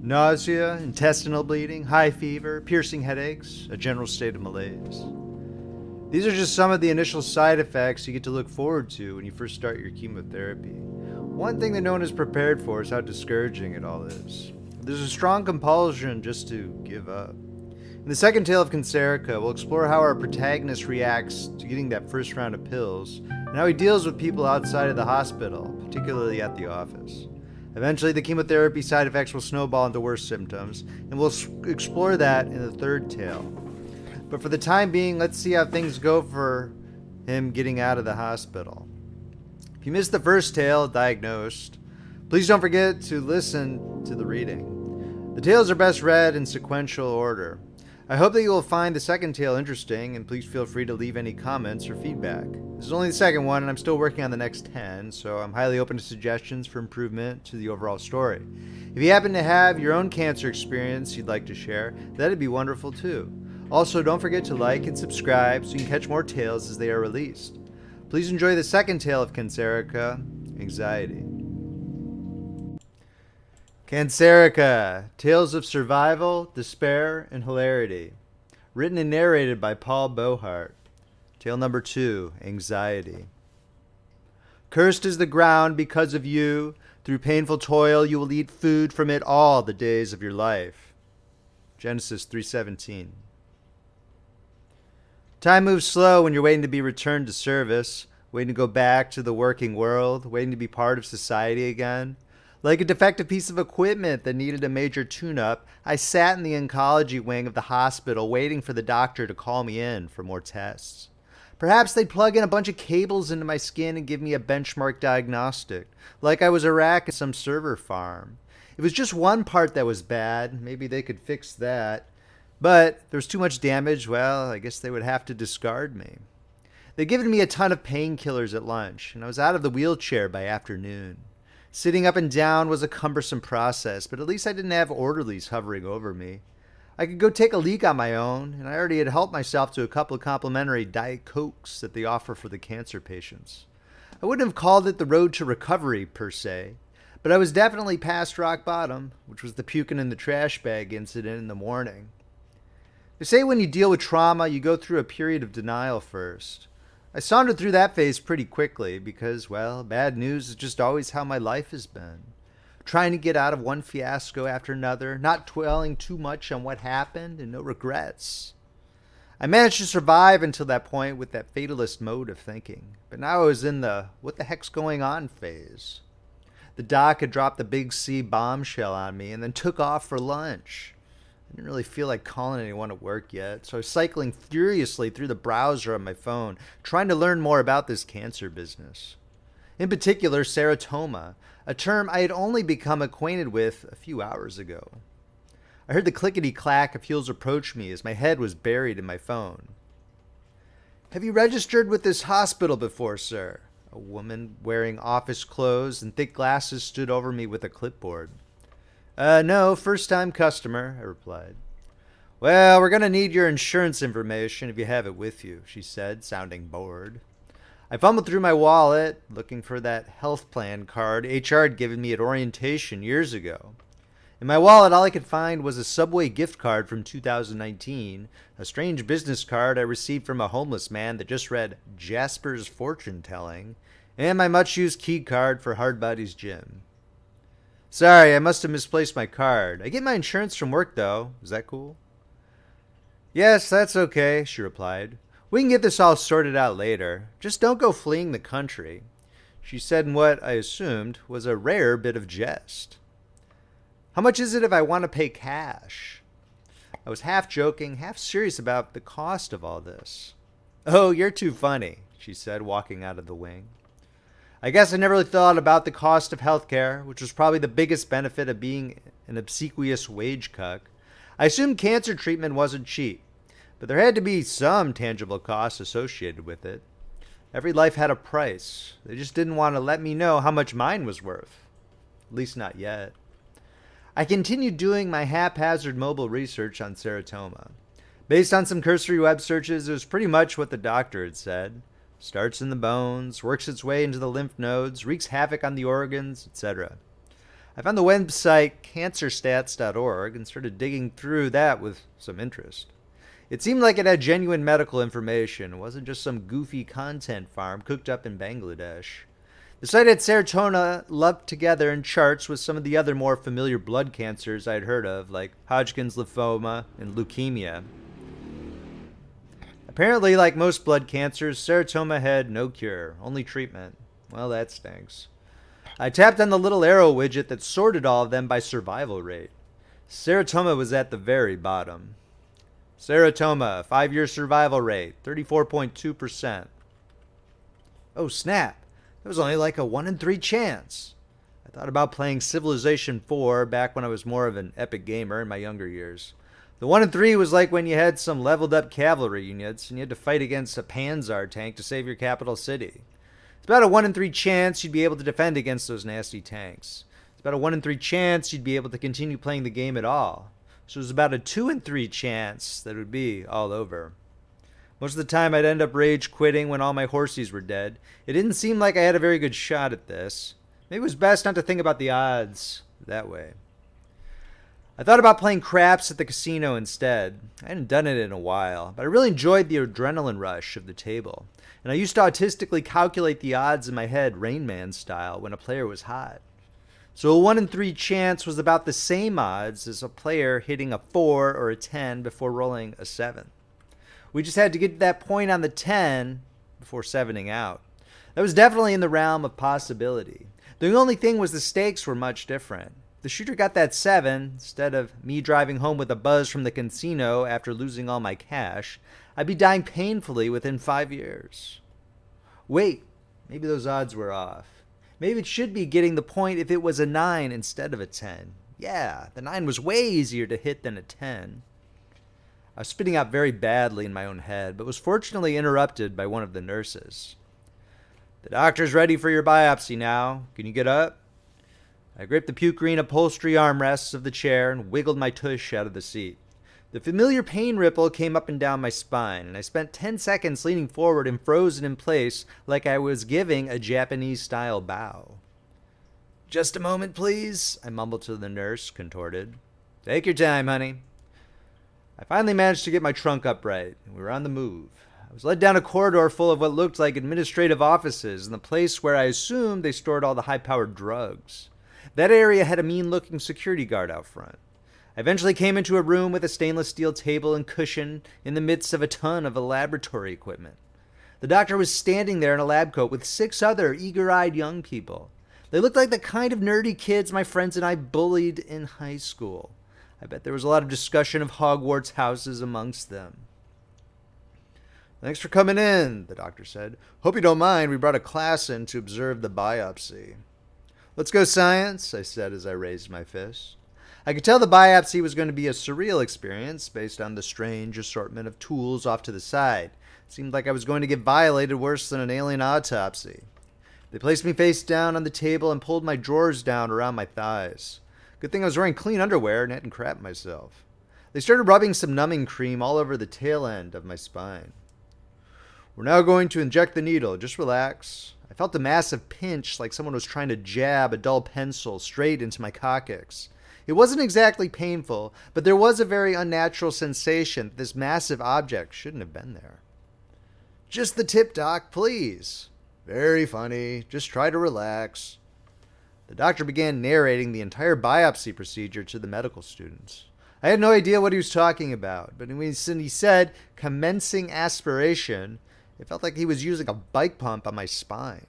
Nausea, intestinal bleeding, high fever, piercing headaches, a general state of malaise. These are just some of the initial side effects you get to look forward to when you first start your chemotherapy. One thing that no one is prepared for is how discouraging it all is. There's a strong compulsion just to give up. In the second tale of Cancerika, we'll explore how our protagonist reacts to getting that first round of pills, and how he deals with people outside of the hospital, particularly at the office. Eventually, the chemotherapy side effects will snowball into worse symptoms, and we'll explore that in the third tale. But for the time being, let's see how things go for him getting out of the hospital. If you missed the first tale, Diagnosed, please don't forget to listen to the reading. The tales are best read in sequential order. I hope that you will find the second tale interesting, and please feel free to leave any comments or feedback. This is only the second one, and I'm still working on the next 10, so I'm highly open to suggestions for improvement to the overall story. If you happen to have your own cancer experience you'd like to share, that'd be wonderful too. Also, don't forget to like and subscribe so you can catch more tales as they are released. Please enjoy the second tale of Cancerika, Anxiety. Cancerika, Tales of Survival, Despair, and Hilarity. Written and narrated by Paul Beauheart. Tale number 2, Anxiety. Cursed is the ground because of you. Through painful toil you will eat food from it all the days of your life. Genesis 3:17. Time moves slow when you're waiting to be returned to service, waiting to go back to the working world, waiting to be part of society again. Like a defective piece of equipment that needed a major tune-up, I sat in the oncology wing of the hospital waiting for the doctor to call me in for more tests. Perhaps they'd plug in a bunch of cables into my skin and give me a benchmark diagnostic, like I was a rack at some server farm. It was just one part that was bad. Maybe they could fix that. But if there was too much damage, well, I guess they would have to discard me. They'd given me a ton of painkillers at lunch, and I was out of the wheelchair by afternoon. Sitting up and down was a cumbersome process, but at least I didn't have orderlies hovering over me. I could go take a leak on my own, and I already had helped myself to a couple of complimentary Diet Cokes that they offer for the cancer patients. I wouldn't have called it the road to recovery, per se, but I was definitely past rock bottom, which was the puking in the trash bag incident in the morning. They say when you deal with trauma, you go through a period of denial first. I sauntered through that phase pretty quickly because, well, bad news is just always how my life has been. Trying to get out of one fiasco after another, not dwelling too much on what happened, and no regrets. I managed to survive until that point with that fatalist mode of thinking, but now I was in the what the heck's going on phase. The doc had dropped the big C bombshell on me and then took off for lunch. I didn't really feel like calling anyone at work yet, so I was cycling furiously through the browser on my phone, trying to learn more about this cancer business. In particular, serotonin, a term I had only become acquainted with a few hours ago. I heard the clickety-clack of heels approach me as my head was buried in my phone. "Have you registered with this hospital before, sir?" A woman wearing office clothes and thick glasses stood over me with a clipboard. No, first-time customer," I replied. "Well, we're going to need your insurance information if you have it with you," she said, sounding bored. I fumbled through my wallet, looking for that health plan card HR had given me at orientation years ago. In my wallet, all I could find was a Subway gift card from 2019, a strange business card I received from a homeless man that just read Jasper's Fortune Telling, and my much-used key card for Hardbody's gym. "Sorry, I must have misplaced my card. I get my insurance from work, though. Is that cool?" "Yes, that's okay," she replied. "We can get this all sorted out later. Just don't go fleeing the country," she said in what I assumed was a rare bit of jest. "How much is it if I want to pay cash?" I was half joking, half serious about the cost of all this. "Oh, you're too funny," she said, walking out of the wing. I guess I never really thought about the cost of healthcare, which was probably the biggest benefit of being an obsequious wage cuck. I assumed cancer treatment wasn't cheap, but there had to be some tangible costs associated with it. Every life had a price. They just didn't want to let me know how much mine was worth. At least not yet. I continued doing my haphazard mobile research on serotonin. Based on some cursory web searches, it was pretty much what the doctor had said. Starts in the bones, works its way into the lymph nodes, wreaks havoc on the organs, etc. I found the website cancerstats.org and started digging through that with some interest. It seemed like it had genuine medical information. It wasn't just some goofy content farm cooked up in Bangladesh. The site had serotonin lumped together in charts with some of the other more familiar blood cancers I'd heard of, like Hodgkin's lymphoma and leukemia. Apparently, like most blood cancers, serotonin had no cure, only treatment. Well, that stinks. I tapped on the little arrow widget that sorted all of them by survival rate. Serotonin was at the very bottom. Serotonin, 5-year survival rate, 34.2%. Oh, snap. That was only like a 1 in 3 chance. I thought about playing Civilization 4 back when I was more of an epic gamer in my younger years. The 1 in 3 was like when you had some leveled up cavalry units and you had to fight against a Panzer tank to save your capital city. It's about a 1 in 3 chance you'd be able to defend against those nasty tanks. It's about a 1 in 3 chance you'd be able to continue playing the game at all. So it was about a 2 in 3 chance that it would be all over. Most of the time I'd end up rage quitting when all my horsies were dead. It didn't seem like I had a very good shot at this. Maybe it was best not to think about the odds that way. I thought about playing craps at the casino instead. I hadn't done it in a while, but I really enjoyed the adrenaline rush of the table. And I used to autistically calculate the odds in my head, Rain Man style, when a player was hot. So a 1 in 3 chance was about the same odds as a player hitting a 4 or a 10 before rolling a 7. We just had to get to that point on the 10 before 7ing out. That was definitely in the realm of possibility. The only thing was the stakes were much different. The shooter got that 7, instead of me driving home with a buzz from the casino after losing all my cash, I'd be dying painfully within 5 years. Wait, maybe those odds were off. Maybe it should be getting the point if it was a 9 instead of a 10. Yeah, the 9 was way easier to hit than a 10. I was spitting out very badly in my own head, but was fortunately interrupted by one of the nurses. The doctor's ready for your biopsy now. Can you get up? I gripped the puke green upholstery armrests of the chair and wiggled my tush out of the seat. The familiar pain ripple came up and down my spine, and I spent 10 seconds leaning forward and frozen in place like I was giving a Japanese-style bow. Just a moment, please, I mumbled to the nurse, contorted. Take your time, honey. I finally managed to get my trunk upright, and we were on the move. I was led down a corridor full of what looked like administrative offices and the place where I assumed they stored all the high-powered drugs. That area had a mean-looking security guard out front. I eventually came into a room with a stainless steel table and cushion in the midst of a ton of laboratory equipment. The doctor was standing there in a lab coat with 6 other eager-eyed young people. They looked like the kind of nerdy kids my friends and I bullied in high school. I bet there was a lot of discussion of Hogwarts houses amongst them. Thanks for coming in, the doctor said. Hope you don't mind. We brought a class in to observe the biopsy. Let's go, science, I said as I raised my fist. I could tell the biopsy was going to be a surreal experience based on the strange assortment of tools off to the side. It seemed like I was going to get violated worse than an alien autopsy. They placed me face down on the table and pulled my drawers down around my thighs. Good thing I was wearing clean underwear and hadn't crapped myself. They started rubbing some numbing cream all over the tail end of my spine. We're now going to inject the needle. Just relax. I felt a massive pinch like someone was trying to jab a dull pencil straight into my coccyx. It wasn't exactly painful, but there was a very unnatural sensation that this massive object shouldn't have been there. Just the tip, Doc, please. Very funny. Just try to relax. The doctor began narrating the entire biopsy procedure to the medical students. I had no idea what he was talking about, but when he said commencing aspiration, it felt like he was using a bike pump on my spine.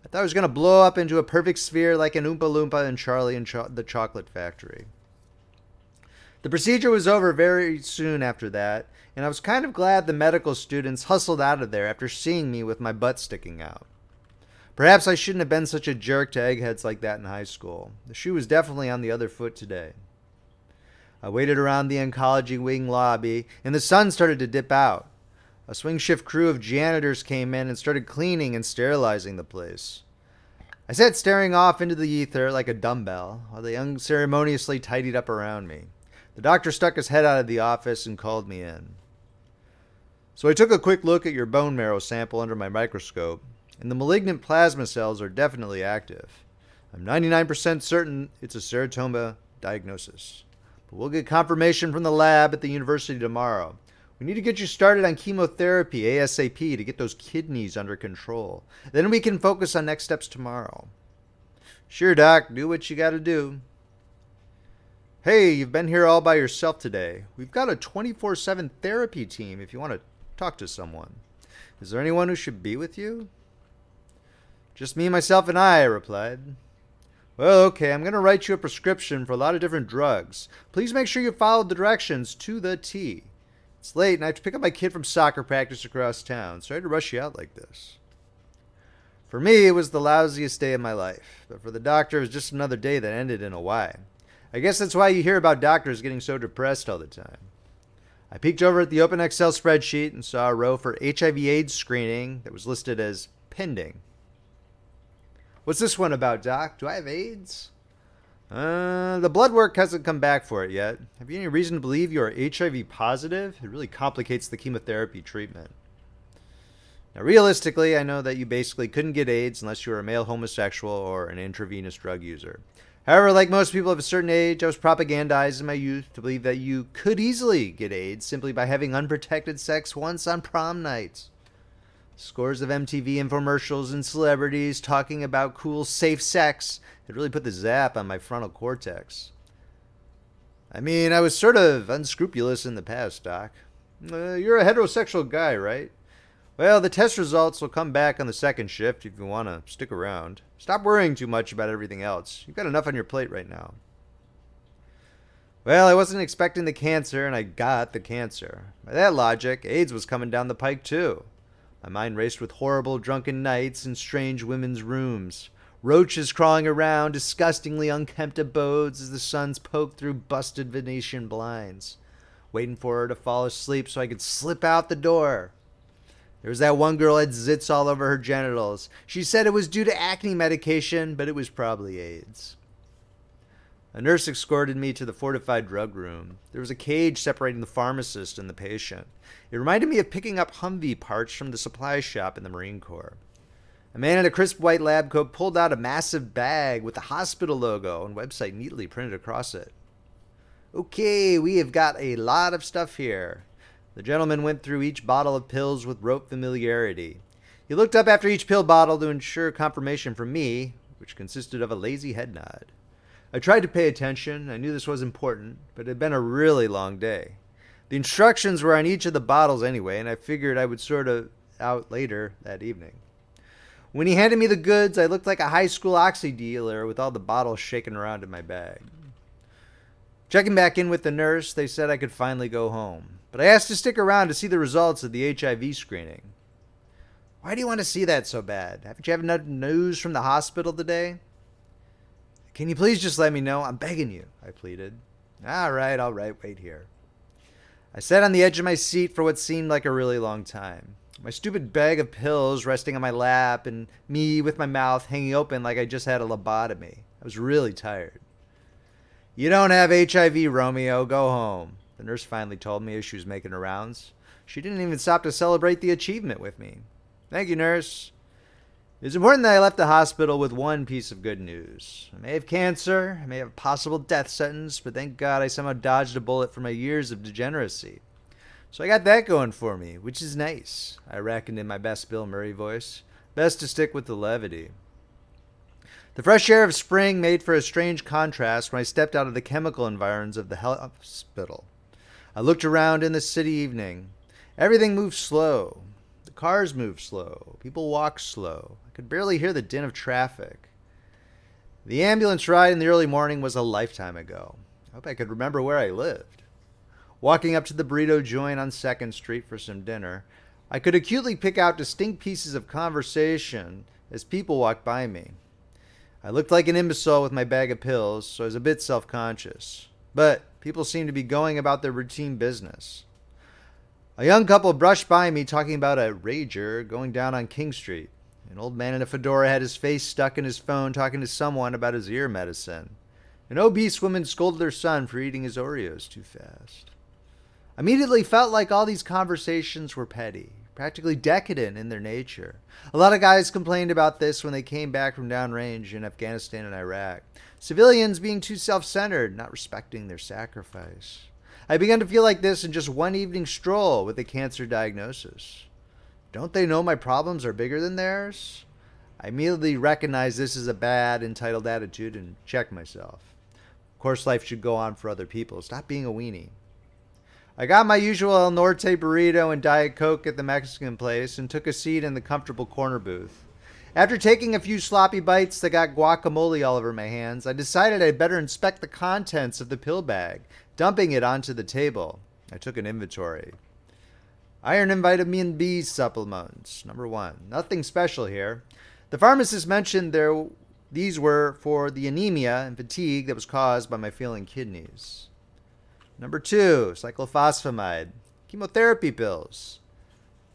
I thought I was going to blow up into a perfect sphere like an Oompa Loompa in Charlie and the Chocolate Factory. The procedure was over very soon after that, and I was kind of glad the medical students hustled out of there after seeing me with my butt sticking out. Perhaps I shouldn't have been such a jerk to eggheads like that in high school. The shoe was definitely on the other foot today. I waited around the oncology wing lobby, and the sun started to dip out. A swing shift crew of janitors came in and started cleaning and sterilizing the place. I sat staring off into the ether like a dumbbell while they unceremoniously tidied up around me. The doctor stuck his head out of the office and called me in. So I took a quick look at your bone marrow sample under my microscope, and the malignant plasma cells are definitely active. I'm 99% certain it's a serotonin diagnosis. But we'll get confirmation from the lab at the university tomorrow. We need to get you started on chemotherapy ASAP to get those kidneys under control. Then we can focus on next steps tomorrow. Sure, Doc. Do what you gotta do. Hey, you've been here all by yourself today. We've got a 24/7 therapy team if you want to talk to someone. Is there anyone who should be with you? Just me, myself, and I replied. Well, okay, I'm going to write you a prescription for a lot of different drugs. Please make sure you follow the directions to the T. It's late and I have to pick up my kid from soccer practice across town. Sorry to rush you out like this. For me, it was the lousiest day of my life. But for the doctor, it was just another day that ended in a Y. I guess that's why you hear about doctors getting so depressed all the time. I peeked over at the open Excel spreadsheet and saw a row for HIV/AIDS screening that was listed as pending. What's this one about, Doc? Do I have AIDS? The blood work hasn't come back for it yet. Have you any reason to believe you are HIV positive? It really complicates the chemotherapy treatment. Now, realistically, I know that you basically couldn't get AIDS unless you were a male homosexual or an intravenous drug user. However, like most people of a certain age, I was propagandized in my youth to believe that you could easily get AIDS simply by having unprotected sex once on prom night. Scores of MTV infomercials and celebrities talking about cool, safe sex had really put the zap on my frontal cortex. I mean, I was sort of unscrupulous in the past, Doc. You're a heterosexual guy, right? Well, the test results will come back on the second shift if you want to stick around. Stop worrying too much about everything else. You've got enough on your plate right now. Well, I wasn't expecting the cancer, and I got the cancer. By that logic, AIDS was coming down the pike, too. My mind raced with horrible drunken nights in strange women's rooms. Roaches crawling around, disgustingly unkempt abodes as the suns poked through busted Venetian blinds. Waiting for her to fall asleep so I could slip out the door. There was that one girl who had zits all over her genitals. She said it was due to acne medication, but it was probably AIDS. A nurse escorted me to the fortified drug room. There was a cage separating the pharmacist and the patient. It reminded me of picking up Humvee parts from the supply shop in the Marine Corps. A man in a crisp white lab coat pulled out a massive bag with the hospital logo and website neatly printed across it. Okay, we have got a lot of stuff here. The gentleman went through each bottle of pills with rote familiarity. He looked up after each pill bottle to ensure confirmation from me, which consisted of a lazy head nod. I tried to pay attention. I knew this was important, but it had been a really long day. The instructions were on each of the bottles anyway, and I figured I would sort it out later that evening. When he handed me the goods, I looked like a high school oxy dealer with all the bottles shaking around in my bag. Checking back in with the nurse, they said I could finally go home. But I asked to stick around to see the results of the HIV screening. Why do you want to see that so bad? Haven't you had enough news from the hospital today? Can you please just let me know? I'm begging you, I pleaded. All right, wait here. I sat on the edge of my seat for what seemed like a really long time. My stupid bag of pills resting on my lap and me with my mouth hanging open like I just had a lobotomy. I was really tired. You don't have HIV, Romeo. Go home. The nurse finally told me as she was making her rounds. She didn't even stop to celebrate the achievement with me. Thank you, nurse. It's important that I left the hospital with one piece of good news. I may have cancer, I may have a possible death sentence, but thank God I somehow dodged a bullet for my years of degeneracy. So I got that going for me, which is nice, I reckoned in my best Bill Murray voice. Best to stick with the levity. The fresh air of spring made for a strange contrast when I stepped out of the chemical environs of the hospital. I looked around in the city evening. Everything moved slow. The cars moved slow. People walked slow. I could barely hear the din of traffic. The ambulance ride in the early morning was a lifetime ago. I hope I could remember where I lived. Walking up to the burrito joint on 2nd Street for some dinner, I could acutely pick out distinct pieces of conversation as people walked by me. I looked like an imbecile with my bag of pills, so I was a bit self-conscious. But people seemed to be going about their routine business. A young couple brushed by me talking about a rager going down on King Street. An old man in a fedora had his face stuck in his phone talking to someone about his ear medicine. An obese woman scolded her son for eating his Oreos too fast. I immediately felt like all these conversations were petty. practically decadent in their nature. A lot of guys complained about this when they came back from downrange in Afghanistan and Iraq. Civilians being too self-centered, not respecting their sacrifice. I began to feel like this in just one evening stroll with a cancer diagnosis. Don't they know my problems are bigger than theirs? I immediately recognized this as a bad, entitled attitude and checked myself. Of course, life should go on for other people. Stop being a weenie. I got my usual El Norte burrito and Diet Coke at the Mexican place and took a seat in the comfortable corner booth. After taking a few sloppy bites that got guacamole all over my hands, I decided I'd better inspect the contents of the pill bag, dumping it onto the table. I took an inventory. Iron and vitamin B supplements. Number 1. Nothing special here. The pharmacist mentioned these were for the anemia and fatigue that was caused by my failing kidneys. Number 2. Cyclophosphamide. Chemotherapy pills.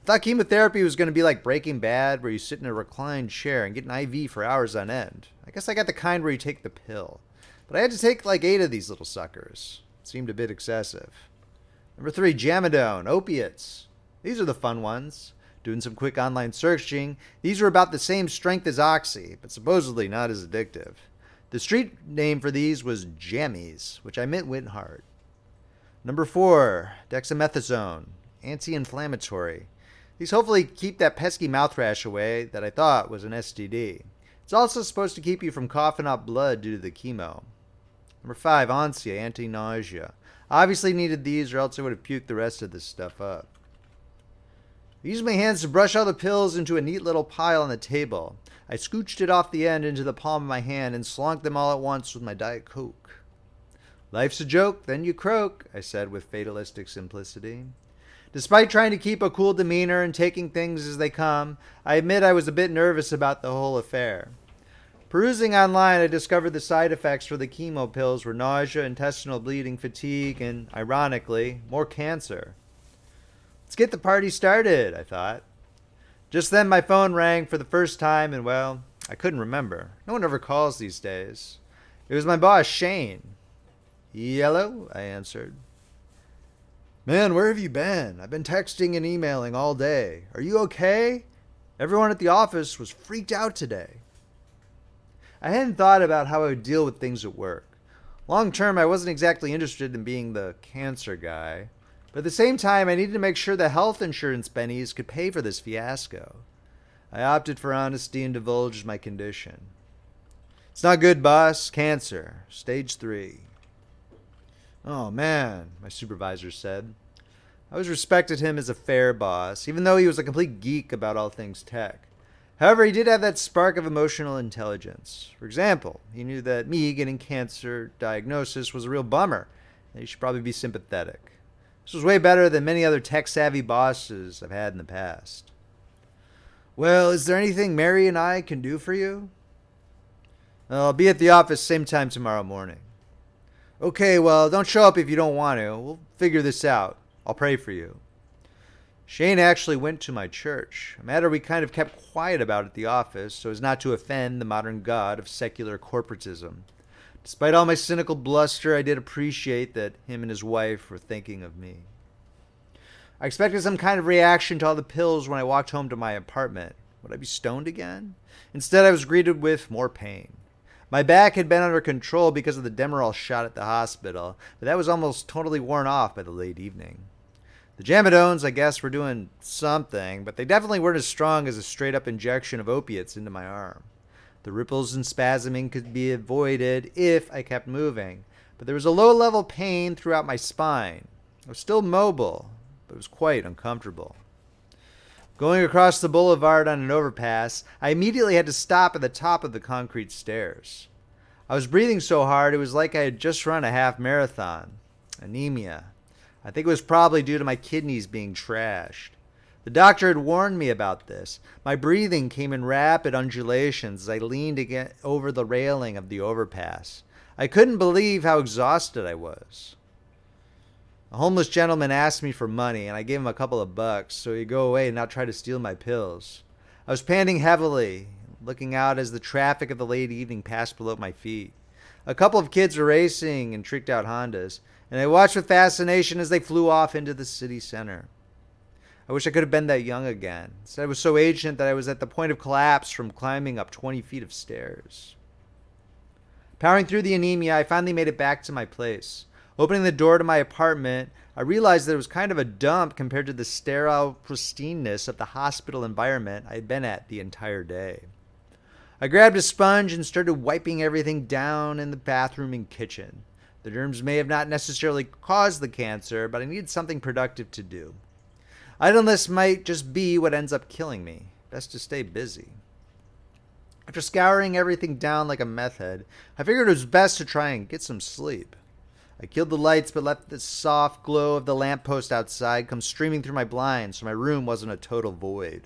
I thought chemotherapy was going to be like Breaking Bad, where you sit in a reclined chair and get an IV for hours on end. I guess I got the kind where you take the pill. But I had to take like 8 of these little suckers. It seemed a bit excessive. Number 3. Jamidone. Opiates. These are the fun ones. Doing some quick online searching, these were about the same strength as Oxy, but supposedly not as addictive. The street name for these was Jammies, which I meant went hard. Number 4. Dexamethasone. Anti-inflammatory. These hopefully keep that pesky mouth rash away that I thought was an STD. It's also supposed to keep you from coughing up blood due to the chemo. Number 5. Nausea. Anti-nausea. Obviously needed these or else I would have puked the rest of this stuff up. I used my hands to brush all the pills into a neat little pile on the table. I scooched it off the end into the palm of my hand and slonked them all at once with my Diet Coke. Life's a joke, then you croak, I said with fatalistic simplicity. Despite trying to keep a cool demeanor and taking things as they come, I admit I was a bit nervous about the whole affair. Perusing online, I discovered the side effects for the chemo pills were nausea, intestinal bleeding, fatigue, and, ironically, more cancer. Let's get the party started, I thought. Just then my phone rang for the first time and, well, I couldn't remember. No one ever calls these days. It was my boss, Shane. Hello, I answered. Man, where have you been? I've been texting and emailing all day. Are you okay? Everyone at the office was freaked out today. I hadn't thought about how I would deal with things at work. Long term, I wasn't exactly interested in being the cancer guy. But at the same time, I needed to make sure the health insurance bennies could pay for this fiasco. I opted for honesty and divulged my condition. It's not good, boss. Cancer. Stage 3. Oh, man, my supervisor said. I always respected him as a fair boss, even though he was a complete geek about all things tech. However, he did have that spark of emotional intelligence. For example, he knew that me getting cancer diagnosis was a real bummer, and he should probably be sympathetic. This was way better than many other tech-savvy bosses I've had in the past. Well, is there anything Mary and I can do for you? I'll be at the office same time tomorrow morning. Okay, well, don't show up if you don't want to. We'll figure this out. I'll pray for you. Shane actually went to my church, a matter we kind of kept quiet about at the office so as not to offend the modern god of secular corporatism. Despite all my cynical bluster, I did appreciate that him and his wife were thinking of me. I expected some kind of reaction to all the pills when I walked home to my apartment. Would I be stoned again? Instead, I was greeted with more pain. My back had been under control because of the Demerol shot at the hospital, but that was almost totally worn off by the late evening. The Jamidones, I guess, were doing something, but they definitely weren't as strong as a straight-up injection of opiates into my arm. The ripples and spasming could be avoided if I kept moving, but there was a low-level pain throughout my spine. I was still mobile, but it was quite uncomfortable. Going across the boulevard on an overpass, I immediately had to stop at the top of the concrete stairs. I was breathing so hard it was like I had just run a half marathon. Anemia. I think it was probably due to my kidneys being trashed. The doctor had warned me about this. My breathing came in rapid undulations as I leaned over the railing of the overpass. I couldn't believe how exhausted I was. A homeless gentleman asked me for money, and I gave him a couple of bucks so he'd go away and not try to steal my pills. I was panting heavily, looking out as the traffic of the late evening passed below my feet. A couple of kids were racing in tricked-out Hondas, and I watched with fascination as they flew off into the city center. I wish I could have been that young again. Instead, I was so ancient that I was at the point of collapse from climbing up 20 feet of stairs. Powering through the anemia, I finally made it back to my place. Opening the door to my apartment, I realized that it was kind of a dump compared to the sterile pristineness of the hospital environment I had been at the entire day. I grabbed a sponge and started wiping everything down in the bathroom and kitchen. The germs may have not necessarily caused the cancer, but I needed something productive to do. Idleness might just be what ends up killing me. Best to stay busy. After scouring everything down like a meth head, I figured it was best to try and get some sleep. I killed the lights but let the soft glow of the lamppost outside come streaming through my blinds so my room wasn't a total void.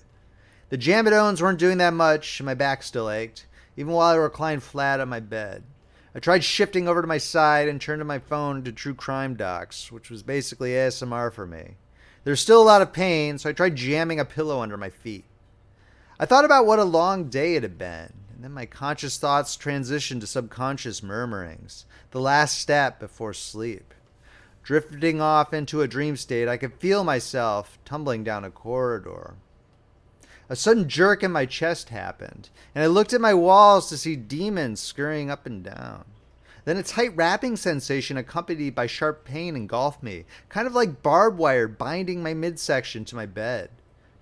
The Jamadones weren't doing that much and my back still ached, even while I reclined flat on my bed. I tried shifting over to my side and turned to my phone to true crime docs, which was basically ASMR for me. There was still a lot of pain, so I tried jamming a pillow under my feet. I thought about what a long day it had been, and then my conscious thoughts transitioned to subconscious murmurings, the last step before sleep. Drifting off into a dream state, I could feel myself tumbling down a corridor. A sudden jerk in my chest happened, and I looked at my walls to see demons scurrying up and down. Then a tight wrapping sensation accompanied by sharp pain engulfed me, kind of like barbed wire binding my midsection to my bed.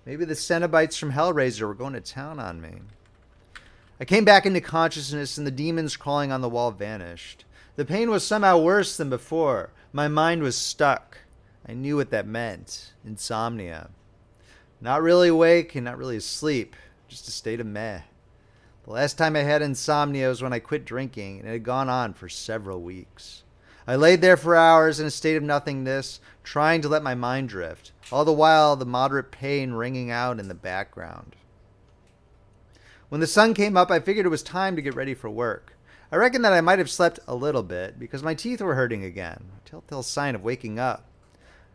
Maybe the Cenobites from Hellraiser were going to town on me. I came back into consciousness and the demons crawling on the wall vanished. The pain was somehow worse than before. My mind was stuck. I knew what that meant. Insomnia. Not really awake and not really asleep. Just a state of meh. The last time I had insomnia was when I quit drinking, and it had gone on for several weeks. I laid there for hours in a state of nothingness, trying to let my mind drift, all the while the moderate pain ringing out in the background. When the sun came up, I figured it was time to get ready for work. I reckoned that I might have slept a little bit, because my teeth were hurting again, a telltale sign of waking up.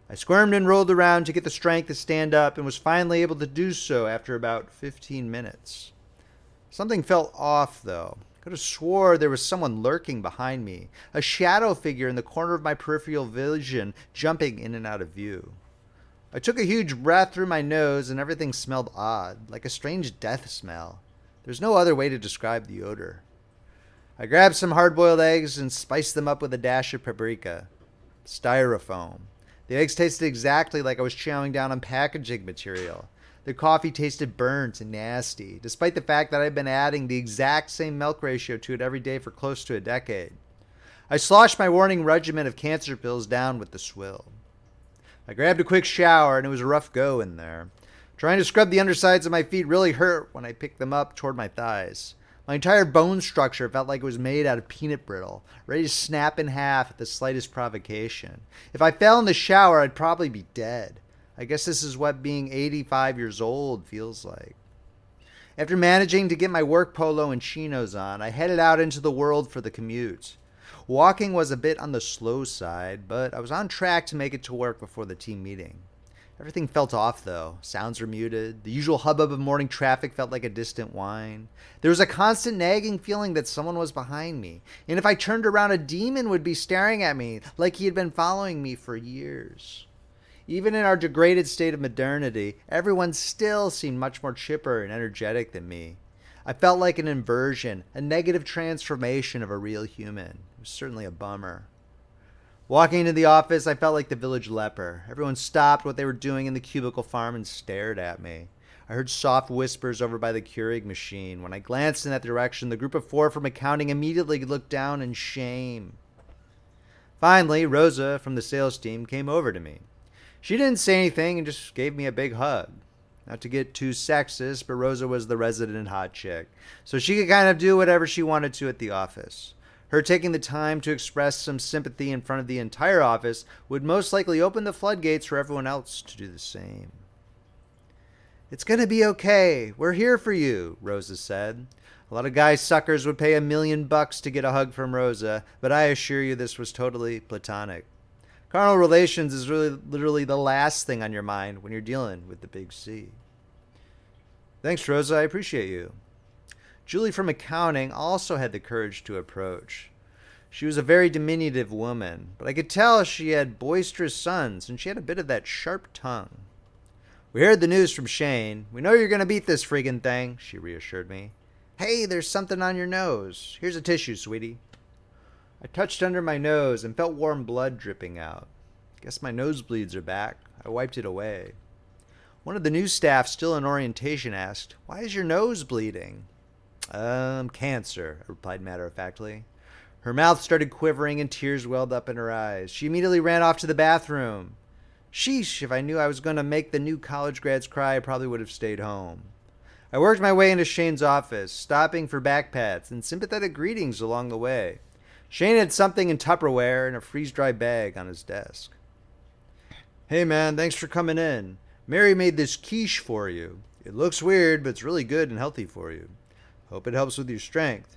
I squirmed and rolled around to get the strength to stand up, and was finally able to do so after about 15 minutes. Something felt off, though. I could have swore there was someone lurking behind me, a shadow figure in the corner of my peripheral vision, jumping in and out of view. I took a huge breath through my nose, and everything smelled odd, like a strange death smell. There's no other way to describe the odor. I grabbed some hard-boiled eggs and spiced them up with a dash of paprika. Styrofoam. The eggs tasted exactly like I was chowing down on packaging material. The coffee tasted burnt and nasty, despite the fact that I'd been adding the exact same milk ratio to it every day for close to a decade. I sloshed my warning regimen of cancer pills down with the swill. I grabbed a quick shower, and it was a rough go in there. Trying to scrub the undersides of my feet really hurt when I picked them up toward my thighs. My entire bone structure felt like it was made out of peanut brittle, ready to snap in half at the slightest provocation. If I fell in the shower, I'd probably be dead. I guess this is what being 85 years old feels like. After managing to get my work polo and chinos on, I headed out into the world for the commute. Walking was a bit on the slow side, but I was on track to make it to work before the team meeting. Everything felt off, though. Sounds were muted. The usual hubbub of morning traffic felt like a distant whine. There was a constant nagging feeling that someone was behind me, and if I turned around, a demon would be staring at me like he had been following me for years. Even in our degraded state of modernity, everyone still seemed much more chipper and energetic than me. I felt like an inversion, a negative transformation of a real human. It was certainly a bummer. Walking into the office, I felt like the village leper. Everyone stopped what they were doing in the cubicle farm and stared at me. I heard soft whispers over by the Keurig machine. When I glanced in that direction, the group of 4 from accounting immediately looked down in shame. Finally, Rosa from the sales team came over to me. She didn't say anything and just gave me a big hug. Not to get too sexist, but Rosa was the resident hot chick, so she could kind of do whatever she wanted to at the office. Her taking the time to express some sympathy in front of the entire office would most likely open the floodgates for everyone else to do the same. "It's going to be okay. We're here for you," Rosa said. A lot of guy suckers would pay $1 million to get a hug from Rosa, but I assure you this was totally platonic. Carnal relations is really literally the last thing on your mind when you're dealing with the big C. "Thanks, Rosa. I appreciate you." Julie from accounting also had the courage to approach. She was a very diminutive woman, but I could tell she had boisterous sons, and she had a bit of that sharp tongue. We heard the news from Shane. We know you're going to beat this friggin' thing, she reassured me. Hey, there's something on your nose. Here's a tissue, sweetie. I touched under my nose and felt warm blood dripping out. Guess my nosebleeds are back. I wiped it away. One of the new staff, still in orientation, asked, Why is your nose bleeding? Cancer, I replied matter-of-factly. Her mouth started quivering and tears welled up in her eyes. She immediately ran off to the bathroom. Sheesh, if I knew I was going to make the new college grads cry, I probably would have stayed home. I worked my way into Shane's office, stopping for back pats and sympathetic greetings along the way. Shane had something in Tupperware and a freeze-dry bag on his desk. Hey man, thanks for coming in. Mary made this quiche for you. It looks weird, but it's really good and healthy for you. Hope it helps with your strength.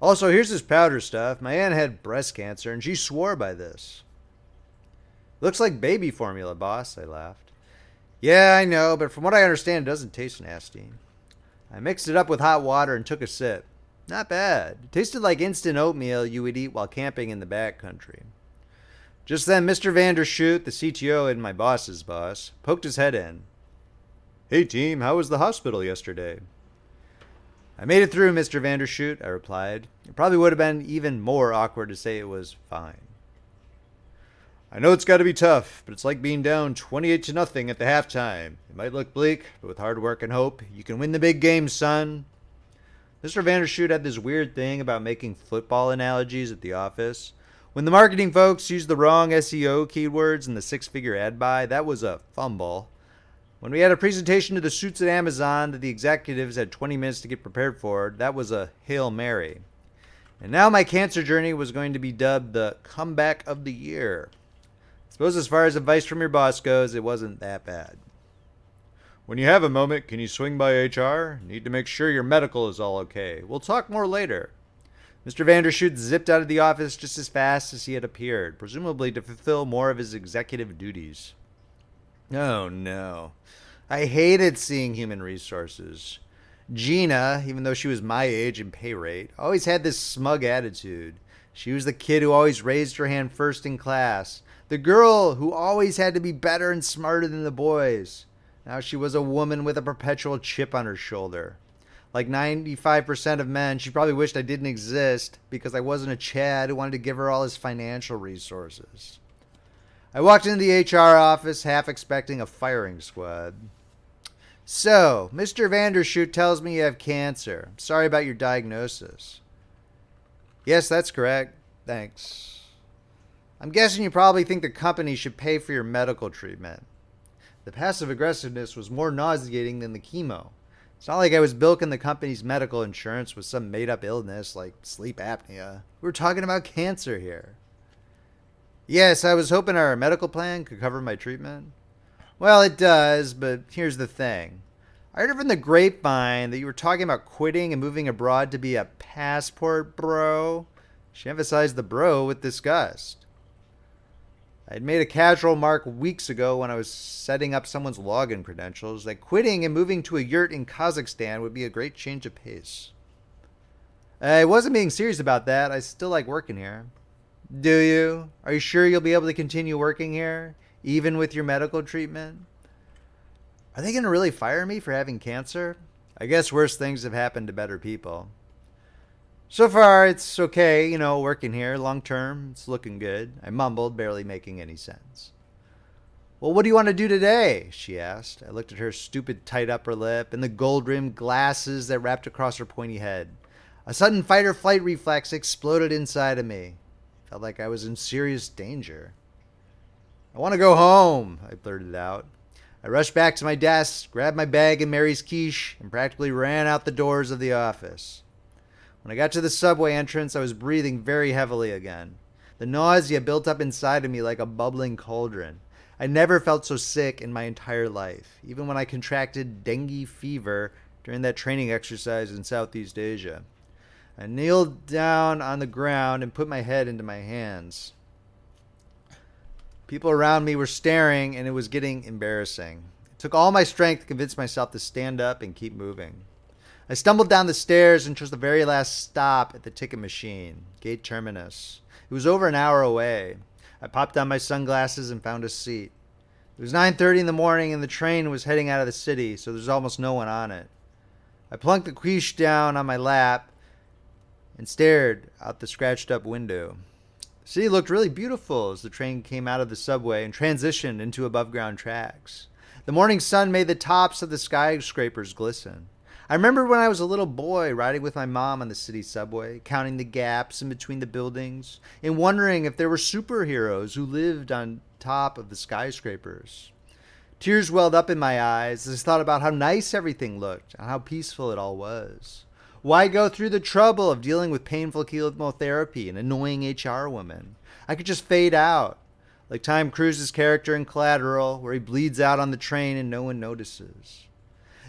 Also, here's this powder stuff. My aunt had breast cancer, and she swore by this. Looks like baby formula, boss, I laughed. Yeah, I know, but from what I understand, it doesn't taste nasty. I mixed it up with hot water and took a sip. Not bad. It tasted like instant oatmeal you would eat while camping in the backcountry. Just then, Mr. Vandershoot, the CTO and my boss's boss, poked his head in. Hey team, how was the hospital yesterday? I made it through, Mr. Vandershoot, I replied. It probably would have been even more awkward to say it was fine. I know it's got to be tough, but it's like being down 28-0 at the halftime. It might look bleak, but with hard work and hope, you can win the big game, son. Mr. Vandershoot had this weird thing about making football analogies at the office. When the marketing folks used the wrong SEO keywords in the six-figure ad buy, that was a fumble. When we had a presentation to the suits at Amazon that the executives had 20 minutes to get prepared for, that was a Hail Mary. And now my cancer journey was going to be dubbed the comeback of the year. I suppose as far as advice from your boss goes, it wasn't that bad. When you have a moment, can you swing by HR? Need to make sure your medical is all okay. We'll talk more later. Mr. Vandershoot zipped out of the office just as fast as he had appeared, presumably to fulfill more of his executive duties. Oh no. I hated seeing human resources. Gina, even though she was my age and pay rate, always had this smug attitude. She was the kid who always raised her hand first in class. The girl who always had to be better and smarter than the boys. Now she was a woman with a perpetual chip on her shoulder. Like 95% of men, she probably wished I didn't exist because I wasn't a Chad who wanted to give her all his financial resources. I walked into the HR office half expecting a firing squad. So, Mr. Vandershoot tells me you have cancer. I'm sorry about your diagnosis. Yes, that's correct. Thanks. I'm guessing you probably think the company should pay for your medical treatment. The passive aggressiveness was more nauseating than the chemo. It's not like I was bilking the company's medical insurance with some made-up illness like sleep apnea. We're talking about cancer here. Yes, I was hoping our medical plan could cover my treatment. Well, it does, but here's the thing. I heard from the grapevine that you were talking about quitting and moving abroad to be a passport bro. She emphasized the bro with disgust. I had made a casual remark weeks ago when I was setting up someone's login credentials that quitting and moving to a yurt in Kazakhstan would be a great change of pace. I wasn't being serious about that. I still like working here. Do you? Are you sure you'll be able to continue working here, even with your medical treatment? Are they going to really fire me for having cancer? I guess worse things have happened to better people. So far, it's okay, working here. Long term, it's looking good. I mumbled, barely making any sense. Well, what do you want to do today? She asked. I looked at her stupid tight upper lip and the gold-rimmed glasses that wrapped across her pointy head. A sudden fight-or-flight reflex exploded inside of me. Felt like I was in serious danger. I want to go home, I blurted out. I rushed back to my desk, grabbed my bag and Mary's quiche, and practically ran out the doors of the office. When I got to the subway entrance, I was breathing very heavily again. The nausea built up inside of me like a bubbling cauldron. I never felt so sick in my entire life, even when I contracted dengue fever during that training exercise in Southeast Asia. I kneeled down on the ground and put my head into my hands. People around me were staring, and it was getting embarrassing. It took all my strength to convince myself to stand up and keep moving. I stumbled down the stairs and chose the very last stop at the ticket machine, Gate Terminus. It was over an hour away. I popped on my sunglasses and found a seat. It was 9:30 in the morning and the train was heading out of the city, so there's almost no one on it. I plunked the quiche down on my lap and stared out the scratched up window. The city looked really beautiful as the train came out of the subway and transitioned into above ground tracks. The morning sun made the tops of the skyscrapers glisten. I remembered when I was a little boy riding with my mom on the city subway, counting the gaps in between the buildings, and wondering if there were superheroes who lived on top of the skyscrapers. Tears welled up in my eyes as I thought about how nice everything looked and how peaceful it all was. Why go through the trouble of dealing with painful chemotherapy and annoying HR women? I could just fade out, like Tom Cruise's character in Collateral, where he bleeds out on the train and no one notices.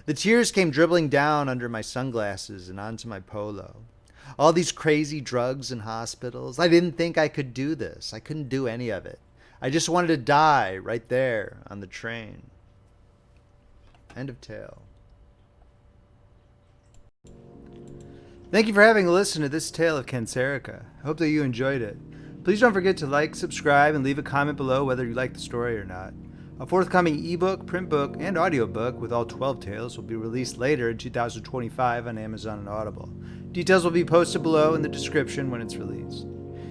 The tears came dribbling down under my sunglasses and onto my polo. All these crazy drugs and hospitals. I didn't think I could do this. I couldn't do any of it. I just wanted to die right there on the train. End of tale. Thank you for having listened to this tale of Cancerika. I hope that you enjoyed it. Please don't forget to like, subscribe, and leave a comment below whether you like the story or not. A forthcoming ebook, print book, and audiobook with all 12 tales will be released later in 2025 on Amazon and Audible. Details will be posted below in the description when it's released.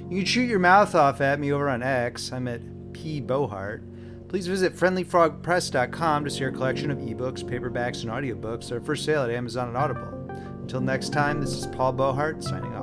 You can shoot your mouth off at me over on X. I'm at Beauheart. Please visit friendlyfrogpress.com to see our collection of ebooks, paperbacks, and audiobooks that are for sale at Amazon and Audible. Until next time, this is Paul Beauheart signing off.